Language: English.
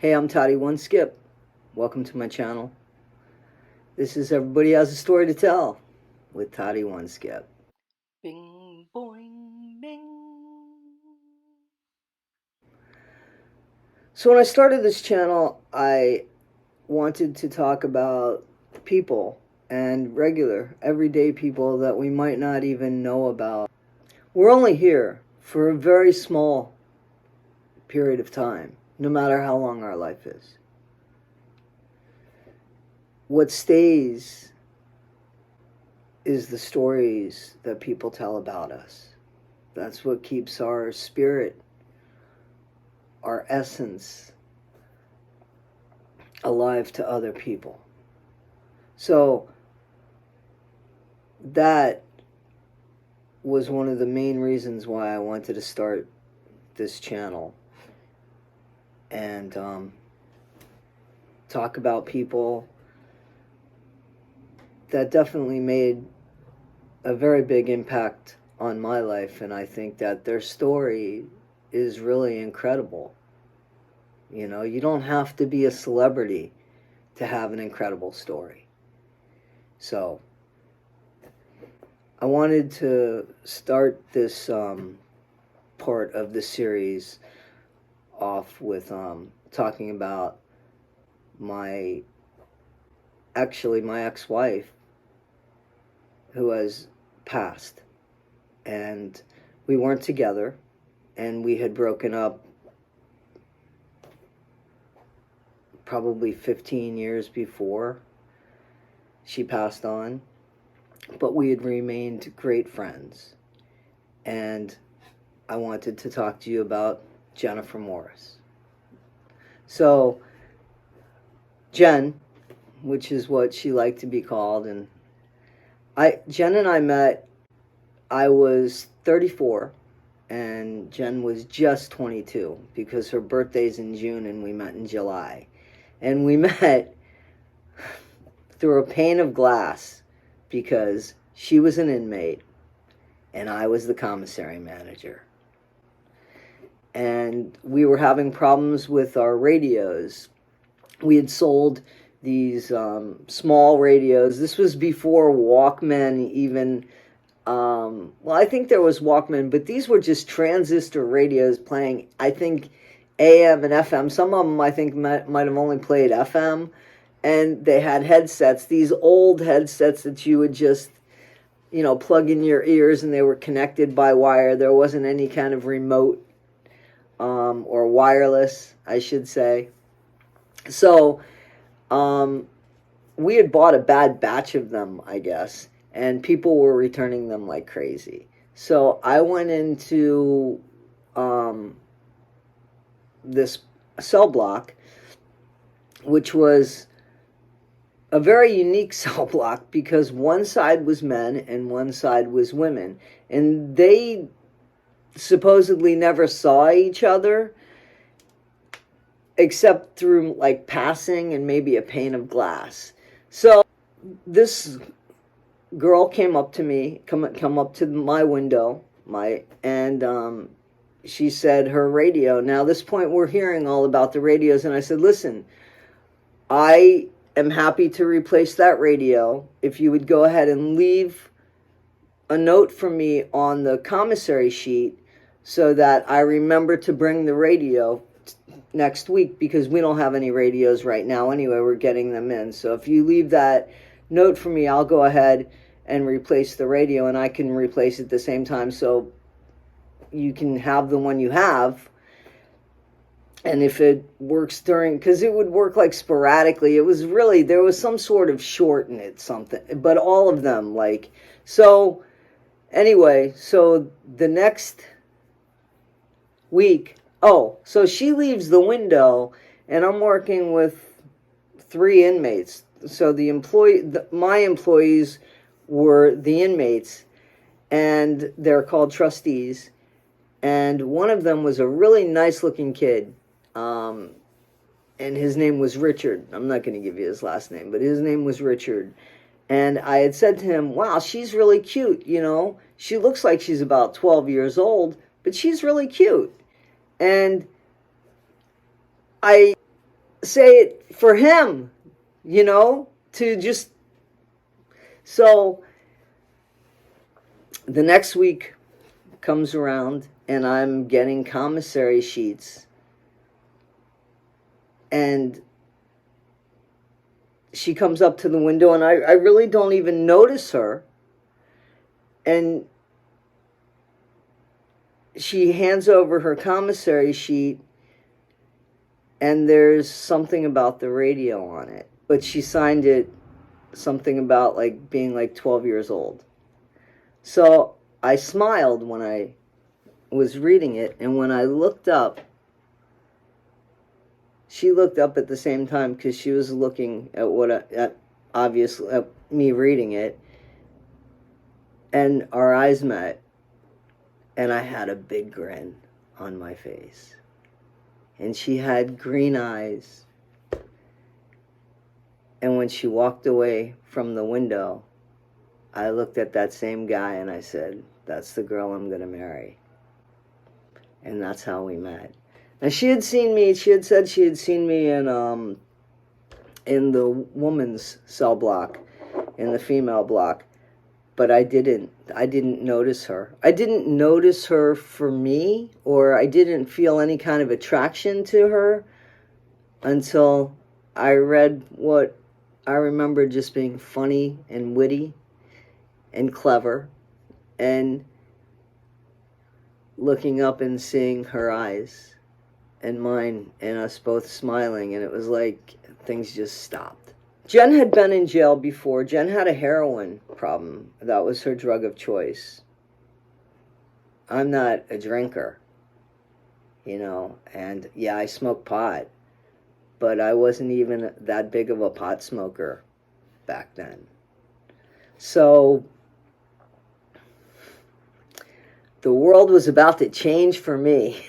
Hey, I'm Toddy One Skip. Welcome to my channel. This is Everybody Has a Story to Tell with Toddy One Skip. Bing, boing, bing. So when I started this channel, I wanted to talk about people and regular, everyday people that we might not even know about. We're only here for a very small period of time, no matter how long our life is. What stays is the stories that people tell about us. That's what keeps our spirit, our essence, alive to other people. So that was one of the main reasons why I wanted to start this channel and talk about people that definitely made a very big impact on my life, and I think that their story is really incredible. You know, you don't have to be a celebrity to have an incredible story. So I wanted to start this part of the series off with talking about my ex-wife who has passed, and we weren't together, and we had broken up probably 15 years before she passed on, but we had remained great friends. And I wanted to talk to you about Jennifer Morris. So Jen, which is what she liked to be called, and Jen and I met, I was 34 and Jen was just 22 because her birthday's in June and we met in July. And we met through a pane of glass because she was an inmate and I was the commissary manager. And we were having problems with our radios. We had sold these small radios. This was before Walkman even. Well, I think there was Walkman, but these were just transistor radios playing, I think, AM and FM. Some of them, I think, might have only played FM. And they had headsets, these old headsets that you would just, you know, plug in your ears, and they were connected by wire. There wasn't any kind of remote or wireless, I should say. So we had bought a bad batch of them, I guess, and people were returning them like crazy. So I went into this cell block, which was a very unique cell block because one side was men and one side was women, and they supposedly never saw each other except through like passing and maybe a pane of glass. So this girl came up to me, come up to my window, and she said her radio. Now, this point, we're hearing all about the radios, and I said, listen, I am happy to replace that radio if you would go ahead and leave a note for me on the commissary sheet so that I remember to bring the radio next week, because we don't have any radios right now anyway. We're getting them in. So if you leave that note for me, I'll go ahead and replace the radio, and I can replace it at the same time so you can have the one you have. And if it works during, because it would work like sporadically, it was really, there was some sort of short in it, something, but all of them, like, so anyway, so the next week, so she leaves the window, and I'm working with 3 inmates. So my employees were the inmates, and they're called trustees. And one of them was a really nice looking kid. And his name was Richard. I'm not going to give you his last name, but his name was Richard. And I had said to him, wow, she's really cute, you know. She looks like she's about 12 years old, but she's really cute. And I say it for him, you know, to just. So the next week comes around and I'm getting commissary sheets, and she comes up to the window, and I really don't even notice her, and she hands over her commissary sheet, and there's something about the radio on it, but she signed it something about like being like 12 years old. So I smiled when I was reading it, and when I looked up, she looked up at the same time because she was looking at obviously at me reading it, and our eyes met, and I had a big grin on my face, and she had green eyes, and when she walked away from the window, I looked at that same guy and I said, "That's the girl I'm going to marry." And that's how we met. And she had seen me. She had said she had seen me in the woman's cell block, in the female block, but I didn't. I didn't notice her. I didn't notice her for me, or I didn't feel any kind of attraction to her until I read what I remember just being funny and witty and clever, and looking up and seeing her eyes and mine and us both smiling, and it was like things just stopped. Jen had been in jail before. Jen had a heroin problem. That was her drug of choice. I'm not a drinker, you know, and yeah, I smoke pot, but I wasn't even that big of a pot smoker back then. So the world was about to change for me.